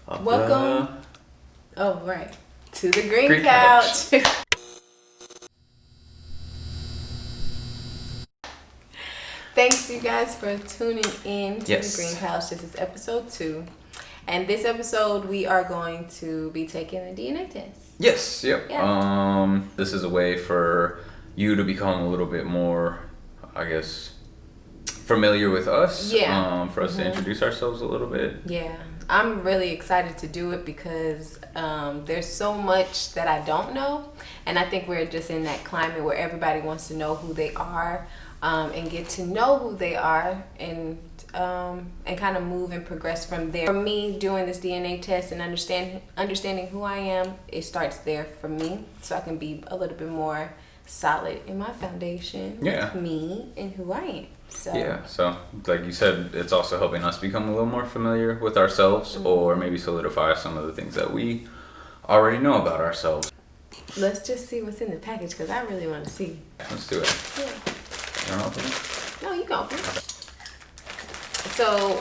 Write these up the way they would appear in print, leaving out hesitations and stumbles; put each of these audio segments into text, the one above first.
Welcome. Oh, right. To the Green Couch. Thanks, you guys, for tuning in to Yes. the Green Couch. This is episode 2. And this episode, we are going to be taking a DNA test. Yes, yep. Yeah. This is a way for you to become a little bit more, I guess, familiar with us. Yeah. For us to introduce ourselves a little bit. Yeah. I'm really excited to do it because there's so much that I don't know. And I think we're just in that climate where everybody wants to know who they are and get to know who they are and kind of move and progress from there. For me, doing this DNA test and understanding who I am, it starts there for me, so I can be a little bit more solid in my foundation. Yeah. Me and who I am. So. Yeah, so like you said, it's also helping us become a little more familiar with ourselves, or maybe solidify some of the things that we already know about ourselves. Let's just see what's in the package because I really want to see. Let's do it. Yeah. You want to open it? No, you can open it. So,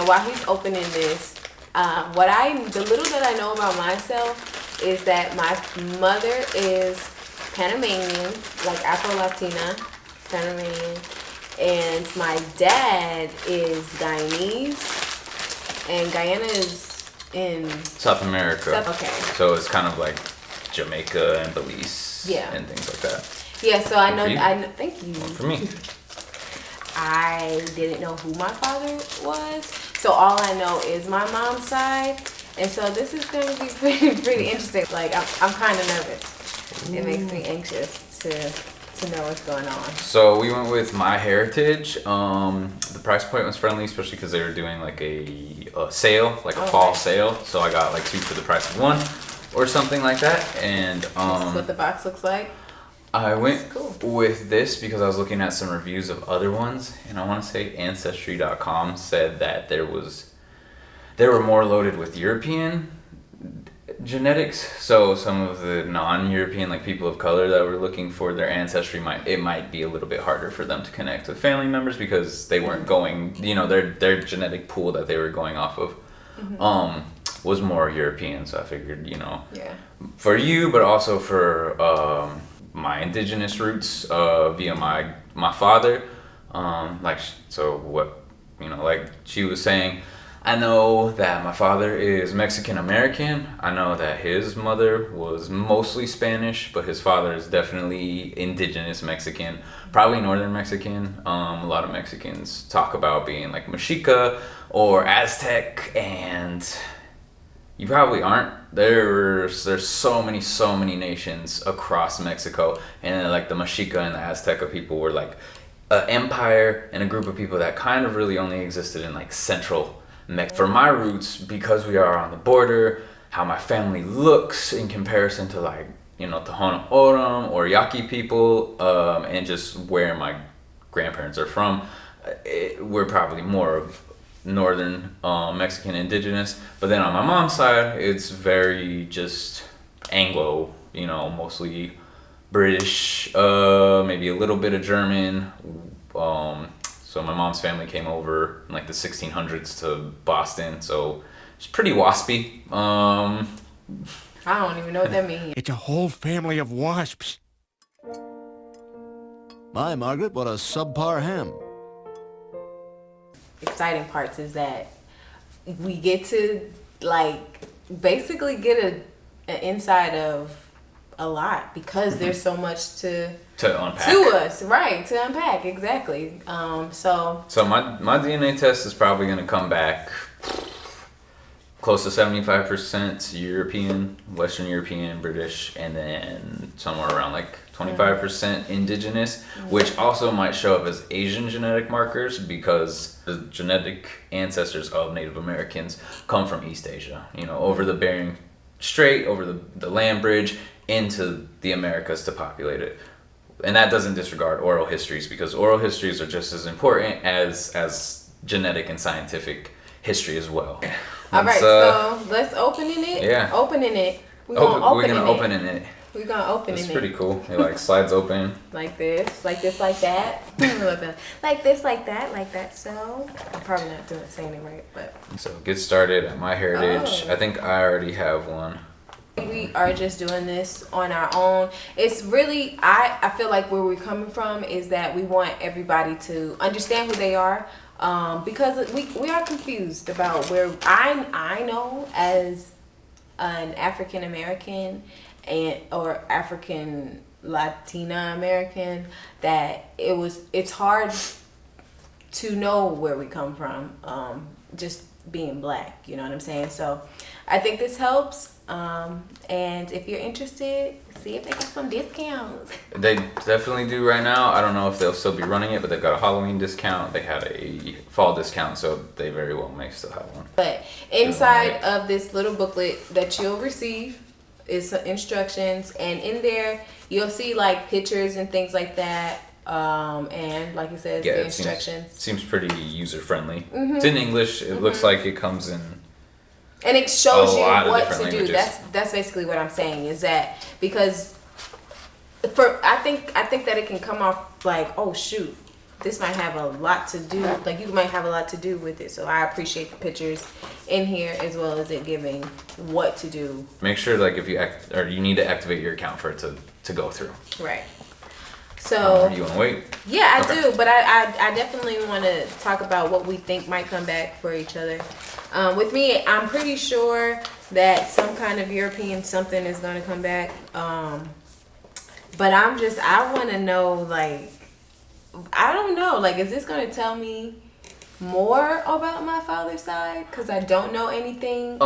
while he's opening this, the little that I know about myself is that my mother is Panamanian, like Afro-Latina, Panamanian, and my dad is Guyanese, and Guyana is in South America. Okay. So it's kind of like Jamaica and Belize, Yeah. and things like that. Yeah, so I know. For you? Thank you. For me. I didn't know who my father was, so all I know is my mom's side, and so this is going to be pretty interesting. Like I'm kind of nervous. It makes me anxious to know what's going on. So we went with MyHeritage. The price point was friendly, especially because they were doing like a sale, like a fall sale. So I got like 2 for the price of 1, or something like that. And This is what the box looks like. I went Cool. with this because I was looking at some reviews of other ones, and I want to say Ancestry.com said that they were more loaded with European genetics. So some of the non-European, like people of color that were looking for their ancestry, might be a little bit harder for them to connect with family members because they weren't going, their genetic pool that they were going off of was more European. So I figured, for you, but also for my indigenous roots via my father, like she was saying, I know that my father is Mexican American. I know that his mother was mostly Spanish, but his father is definitely indigenous Mexican, probably northern Mexican. A lot of Mexicans talk about being like Mexica or Aztec, and you probably aren't. There's so many nations across Mexico, and like the Mexica and the Azteca people were like an empire and a group of people that kind of really only existed in like central Mexico. For my roots, because we are on the border, how my family looks in comparison to like Tohono O'odham or Yaqui people, and just where my grandparents are from, we're probably more of northern Mexican indigenous. But then on my mom's side, it's very just Anglo, mostly British, maybe a little bit of German. So my mom's family came over in like the 1600s to Boston, so it's pretty waspy. I don't even know what that means. It's a whole family of wasps. My Margaret, what a subpar ham. Exciting parts is that we get to like basically get an inside of a lot because there's so much to unpack to us, right? To unpack, exactly. So my DNA test is probably going to come back close to 75% European, Western European, British, and then somewhere around like 25% indigenous, which also might show up as Asian genetic markers because the genetic ancestors of Native Americans come from East Asia, over the Bering Strait, over the land bridge into the Americas to populate it. And that doesn't disregard oral histories, because oral histories are just as important as genetic and scientific history as well. All right, so let's opening it. Yeah. Opening it. We're gonna open in it. We're gonna open It's it. pretty cool. It like slides open. Like this, like that. Like this, like that. So I'm probably not saying it right, but So get started at MyHeritage. I think I already have one. we are just doing this on our own. It's really, I feel like where we're coming from is that we want everybody to understand who they are, because we are confused about where I know as an African American or African Latina American that it's hard to know where we come from, just being black, you know what I'm saying? So I think this helps, and if you're interested, see if they got some discounts. They definitely do right now. I don't know if they'll still be running it, but they've got a Halloween discount. They had a fall discount, so they very well may still have one. But inside of this little booklet that you'll receive is some instructions, and in there you'll see like pictures and things like that, and like it says, the instructions. Seems pretty user friendly. It's in English. It looks like it comes in, and it shows you what to do. Languages. That's basically what I'm saying, is that because I think that it can come off like, oh shoot, this might have a lot to do, like you might have a lot to do with it. So I appreciate the pictures in here, as well as it giving what to do. Make sure like if you need to activate your account for it to go through. Right. So you want to wait? yeah, I do, but I definitely want to talk about what we think might come back for each other. With me, I'm pretty sure that some kind of European something is going to come back. But I want to know, like, I don't know, like, is this going to tell me more about my father's side? Because I don't know anything.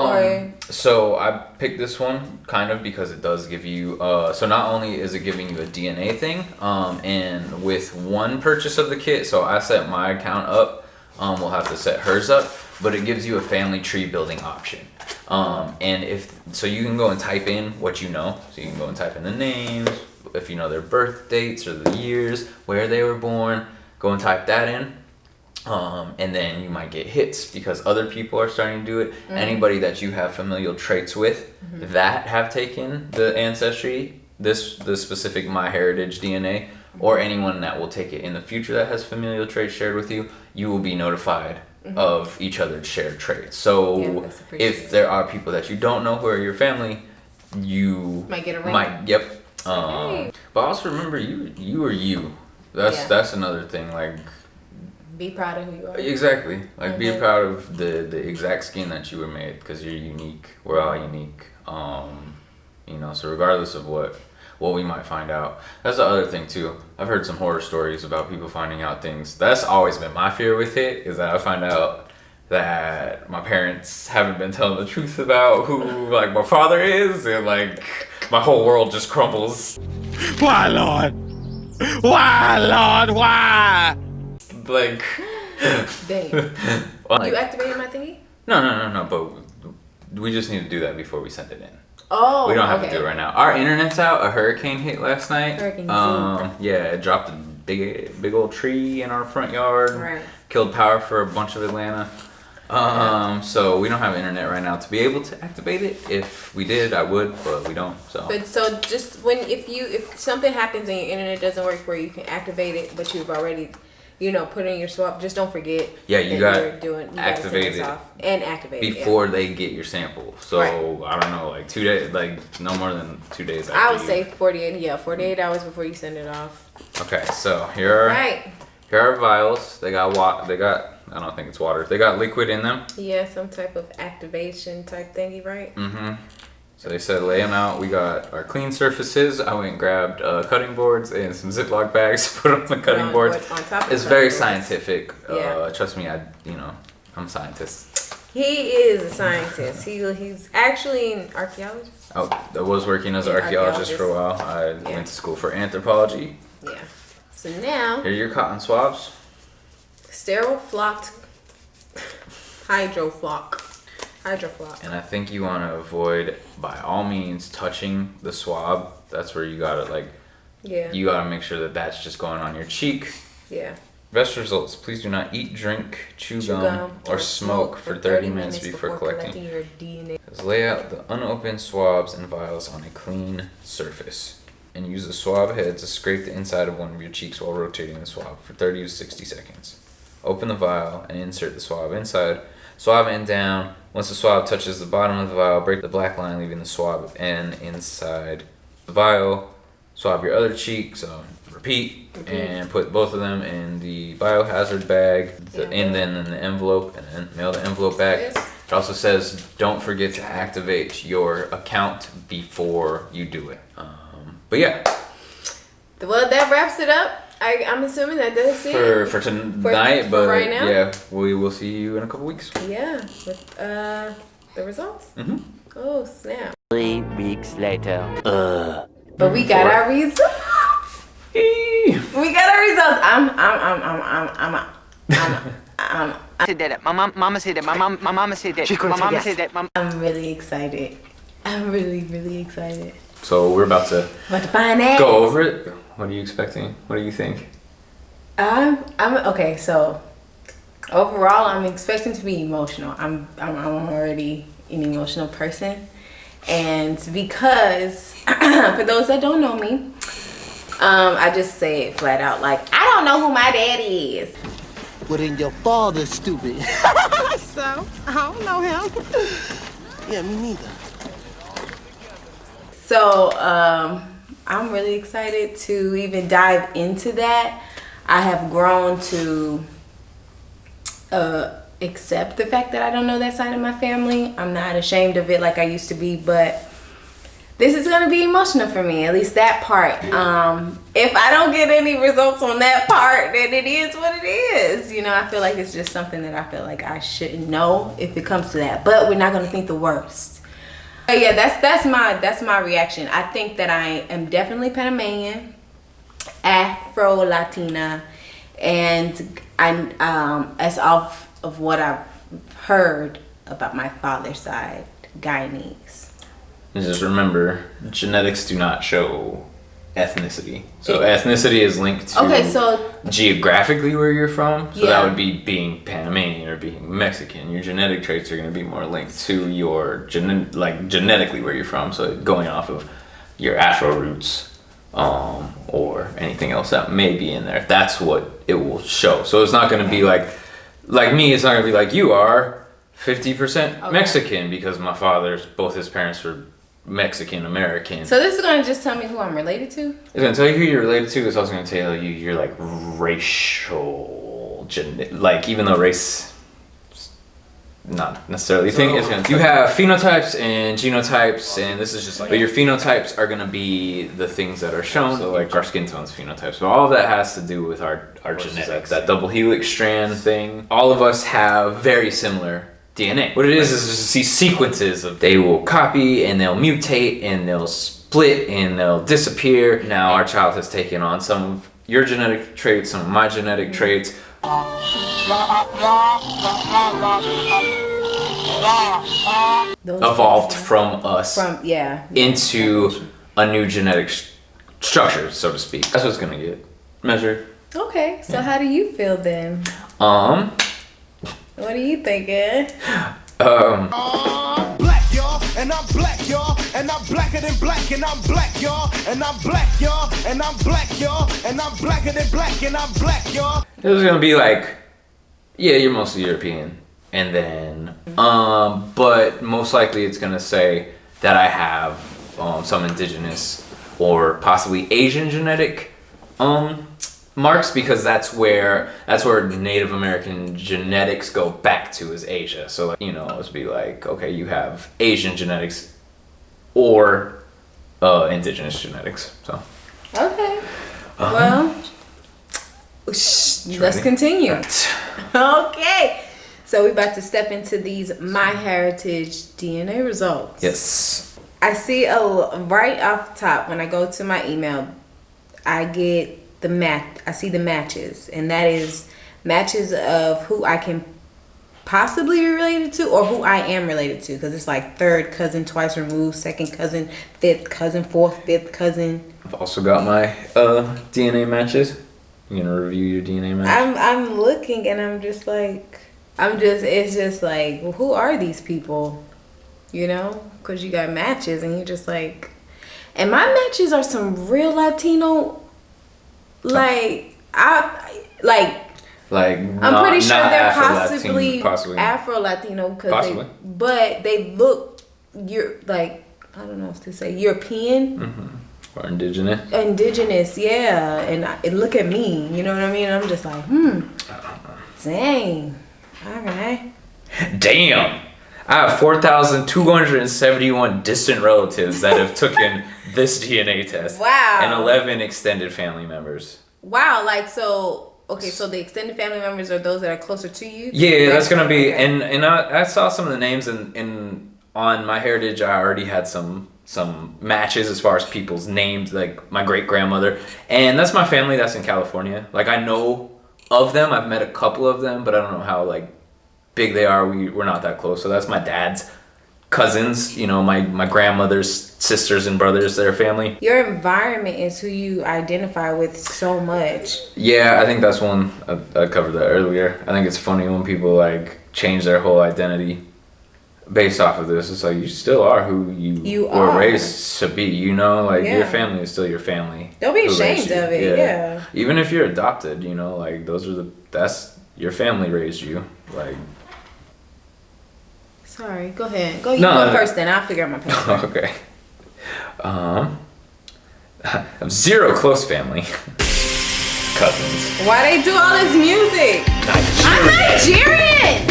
So I picked this one kind of because it does give you, so not only is it giving you a DNA thing, and with one purchase of the kit, so I set my account up, we'll have to set hers up, but it gives you a family tree building option. And so you can go and type in what you know. So you can go and type in the names, if you know their birth dates or the years, where they were born, go and type that in. And then you might get hits because other people are starting to do it. Anybody that you have familial traits with that have taken the ancestry, the specific MyHeritage DNA, or anyone that will take it in the future that has familial traits shared with you, you will be notified of each other's shared traits. So if there are people that you don't know who are your family, you might get a ring. Yep. But also remember, you are you. That's another thing. Like, be proud of who you are. Exactly. Like, be proud of the exact skin that you were made, because you're unique. We're all unique. So regardless of what we might find out. That's the other thing too. I've heard some horror stories about people finding out things. That's always been my fear with it, is that I find out that my parents haven't been telling the truth about who like my father is, and like my whole world just crumbles. Why, Lord? Why, Lord? Why? Like, dang. Like, you activated my thingy? No, but we just need to do that before we send it in. Oh, we don't have to do it right now. Our internet's out. A hurricane hit last night. It dropped a big old tree in our front yard. Right. Killed power for a bunch of Atlanta. So we don't have internet right now to be able to activate it. If we did, I would, but we don't. So. But so just if something happens and your internet doesn't work where you can activate it, but you've already, put in your swap, just don't forget. Yeah, you got activate it and activate it before they get your sample. So I don't know, like 2 days, like no more than 2 days. I would say 48 hours before you send it off. Okay, so here are vials. They got I don't think it's water. They got liquid in them. Yeah, some type of activation type thingy, right? So they said lay them out. We got our clean surfaces. I went and grabbed cutting boards and some Ziploc bags to put on the cutting boards. It's very scientific. Trust me, I'm a scientist. He is a scientist. He's actually an archaeologist. I was working as an archaeologist for a while. I went to school for anthropology. Yeah. So now, here are your cotton swabs. Sterile flocked hydroflock. And I think you want to avoid, by all means, touching the swab. That's where you gotta you gotta make sure that that's just going on your cheek. Yeah. Best results. Please do not eat, drink, chew gum, or smoke for 30 minutes before collecting your DNA. Lay out the unopened swabs and vials on a clean surface. And use the swab head to scrape the inside of one of your cheeks while rotating the swab for 30 to 60 seconds. Open the vial and insert the swab inside. Swab end down. Once the swab touches the bottom of the vial, break the black line, leaving the swab end inside the vial. Swab your other cheek, so repeat, and put both of them in the biohazard bag, and then in the envelope, and then mail the envelope back. It also says, don't forget to activate your account before you do it. But yeah. Well, that wraps it up. I'm assuming that does it. For tonight, but right now? Yeah, we will see you in a couple weeks. Yeah, with the results. Mm-hmm. Oh, snap. 3 weeks later. But we got our results. We got our results. She did it. My mama said it. My mama said that. My mama said that. I'm really excited. I'm really, really excited. So we're about to find out. go over it. What are you expecting? What do you think? I'm okay. So overall, I'm expecting to be emotional. I'm already an emotional person, and because for those that don't know me, I just say it flat out, like, I don't know who my daddy is. Well, then your father's stupid. So, I don't know him. Yeah, me neither. So I'm really excited to even dive into that. I have grown to accept the fact that I don't know that side of my family. I'm not ashamed of it like I used to be, but this is going to be emotional for me, at least that part. If I don't get any results on that part, then it is what it is. You know, I feel like it's just something that I feel like I shouldn't know if it comes to that, but we're not going to think the worst. But yeah, that's my reaction. I think that I am definitely Panamanian, Afro-Latina, and as of what I've heard about my father's side, Guyanese. And just remember, genetics do not show ethnicity. So ethnicity is linked to geographically where you're from. So that would be being Panamanian or being Mexican. Your genetic traits are going to be more linked to your genetically where you're from. So going off of your Afro roots, or anything else that may be in there. That's what it will show. So it's not going to be like me. It's not going to be like you are 50% Mexican because both his parents were Mexican American. So this is going to just tell me who I'm related to? It's going to tell you who you're related to. It's also going to tell you your like racial, even though race is not necessarily a thing. It's going to, you have phenotypes and genotypes, and this is just like, but your phenotypes are going to be the things that are shown. So like our skin tones phenotypes. So all of that has to do with our genetics. That double helix strand thing. All of us have very similar DNA. What it is just these sequences of, they will copy and they'll mutate and they'll split and they'll disappear. Now our child has taken on some of your genetic traits, some of my genetic traits. Evolved from us into a new genetic structure, so to speak. That's what's gonna get measured. Okay, so how do you feel then? What are you thinking? Black, y'all, and I'm black, y'all, and I'm blacker than black, and I'm black, y'all, and I'm black, y'all, and I'm black, y'all, and I'm blacker than black, and I'm black, y'all. It was gonna be like, yeah, you're mostly European, and then, but most likely it's gonna say that I have some indigenous or possibly Asian genetic marks, because that's where Native American genetics go back to, is Asia. So like, you know, let's be like, okay, you have Asian genetics or indigenous genetics. So okay, well, let's continue. Okay, so we're about to step into these MyHeritage DNA results. Yes, I see right off the top when I go to my email, I get I see the matches, and that is matches of who I can possibly be related to or who I am related to, because it's like third cousin twice removed, second cousin, fifth cousin, fourth, fifth cousin. I've also got my DNA matches. You gonna review your DNA match? I'm looking and I'm just like, it's just like, well, who are these people? You know, because you got matches and you're just like, and my matches are some real Latino, like I'm pretty sure they're possibly Afro-Latino, but they look, I don't know if to say European. Or indigenous. Indigenous, yeah. And look at me, you know what I mean? I'm just like, dang. All right. Damn. I have 4,271 distant relatives that have taken this DNA test. Wow. And 11 extended family members. Wow, so the extended family members are those that are closer to you? Yeah, that's gonna be, okay. And I saw some of the names on MyHeritage. I already had some matches as far as people's names, like my great grandmother, and that's my family that's in California. Like I know of them, I've met a couple of them, but I don't know how like big they are. We're not that close. So that's my dad's cousins, you know, my grandmother's sisters and brothers, their family. Your environment is who you identify with so much. Yeah, I think that's one. I covered that earlier. I think it's funny when people like change their whole identity based off of this. It's like you still are who you were raised to be, you know, like your family is still your family. Don't be ashamed of it. Yeah. Even if you're adopted, you know, like that's your family raised you. Like, sorry, go ahead. You go first, then I'll figure out my paper. Okay. I have 0 close family cousins. Why they do all this music? I'm Nigerian.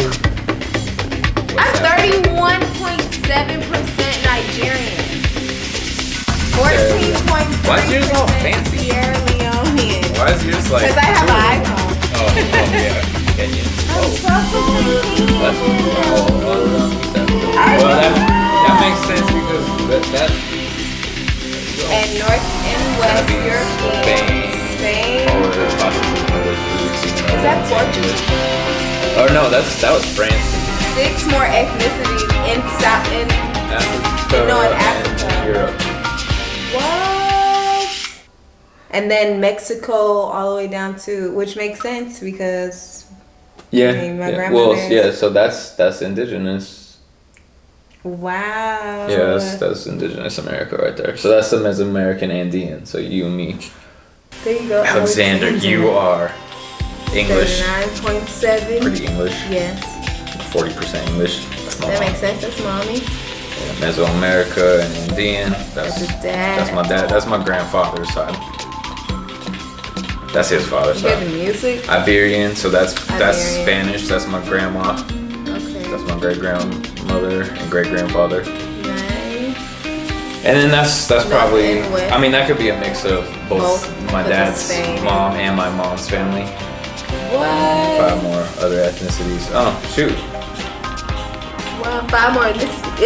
I'm 31.7% Nigerian. 14.3% Why is yours all fancy? Sierra Leonean. Why is yours like? Because I have an iPhone. Oh yeah, Kenyan. Well, that makes sense because that and North and West European, Spain. Or possibly English foods. Is that Portugal? Oh no, that was France. 6 more ethnicities in Africa. Europe. What? And then Mexico all the way down to, which makes sense because my grandmother. Well, yeah. So that's indigenous. Wow. Yeah, that's indigenous America right there. So that's the Mesoamerican Andean. So you and me. There you go. Alexander, you are English. 39.7. Pretty English. Yes. 40% English. That makes sense. That's mommy. Yeah, Mesoamerica and Andean. That's his dad. That's my dad. That's my grandfather's side. That's his father's side. You hear the music? Iberian. So that's Spanish. That's my grandma. Okay. That's my great grandmother and great grandfather. Nice. And then that's probably. I mean, that could be a mix of both my dad's mom and my mom's family. What? 5 more other ethnicities. Oh shoot. Wow, 5 more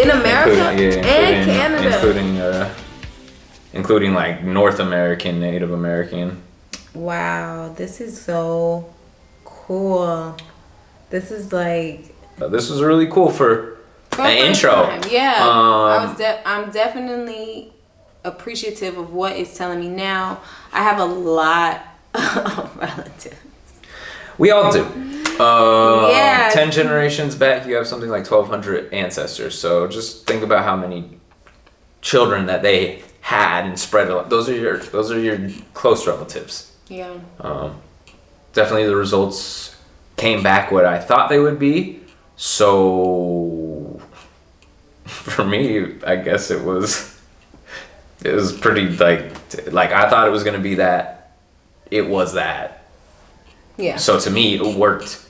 in America and Canada, including like North American, Native American. Wow, this is so cool. This is like. This was really cool for an intro. Time. Yeah, I'm definitely appreciative of what it's telling me now. I have a lot of relatives. We all do. 10 generations back, you have something like 1,200 ancestors. So just think about how many children that they had and spread it. Those are your close relatives. Yeah. Definitely the results came back what I thought they would be. So for me, I guess it was pretty like I thought it was gonna be that. It was that. Yeah. So to me, it worked.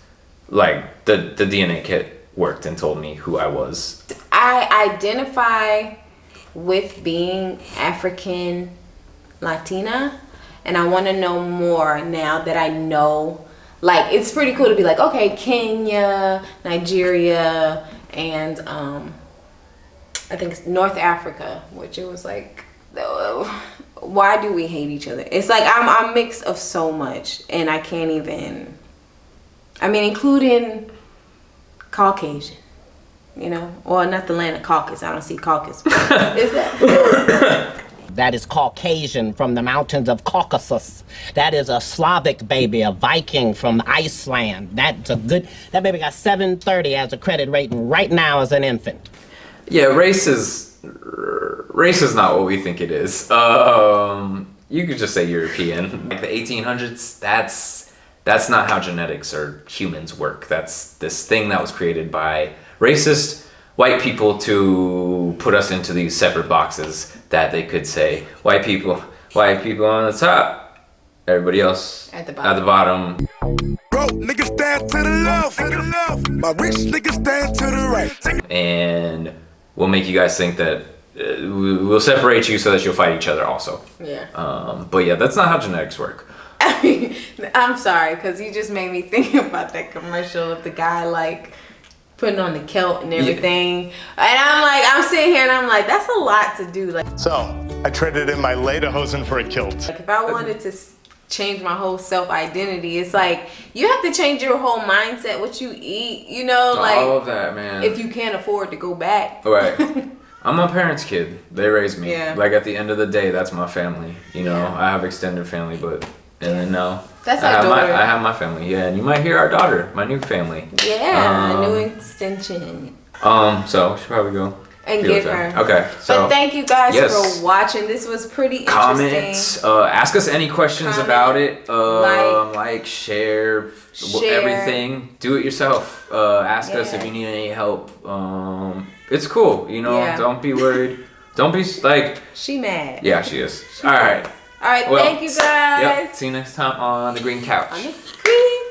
Like the DNA kit worked and told me who I was. I identify with being African Latina, and I want to know more now that I know. Like, it's pretty cool to be like, okay, Kenya, Nigeria, and I think it's North Africa, which it was like, why do we hate each other? It's like I'm a mix of so much, and I can't even. I mean, including Caucasian, you know, or not the land of Caucasus. I don't see Caucasus. Is that? That is Caucasian from the mountains of Caucasus. That is a Slavic baby, a Viking from Iceland. That baby got 730 as a credit rating right now as an infant. Yeah, race is not what we think it is. You could just say European. Like the 1800s, that's not how genetics or humans work. That's this thing that was created by racist white people to put us into these separate boxes that they could say white people on the top, everybody else at the bottom. Broke niggas stand to the left. My rich niggas stand to the right. And we'll make you guys think that we'll separate you so that you'll fight each other also. Yeah. But yeah, that's not how genetics work. I mean, I'm sorry, because you just made me think about that commercial of the guy like putting on the kilt and everything. And I'm sitting here and I'm like, that's a lot to do. Like, So I traded in my lederhosen for a kilt. like if I wanted to change my whole self-identity, it's like you have to change your whole mindset, what you eat, you know, like all of that, man. if you can't afford to go back. Right. I'm my parents' kid. They raised me. Yeah. Like at the end of the day, that's my family. You know, Yeah. I have extended family, but That's I our have daughter. I have my family. Yeah, and you might hear our daughter, my new family. Yeah, new extension. So we should probably go And deal get with that. her. Okay. So But thank you guys yes. for watching. This was pretty comments. interesting. Ask us any questions Comment, about it. like, Share, share. everything. Do it yourself. Ask us if Yes. you need any help. It's cool. You know, Yeah. don't be worried. Don't be like. She mad. Yeah, she is. All right. All right, Well, thank you guys. Yep. See you next time on the green couch. On the green.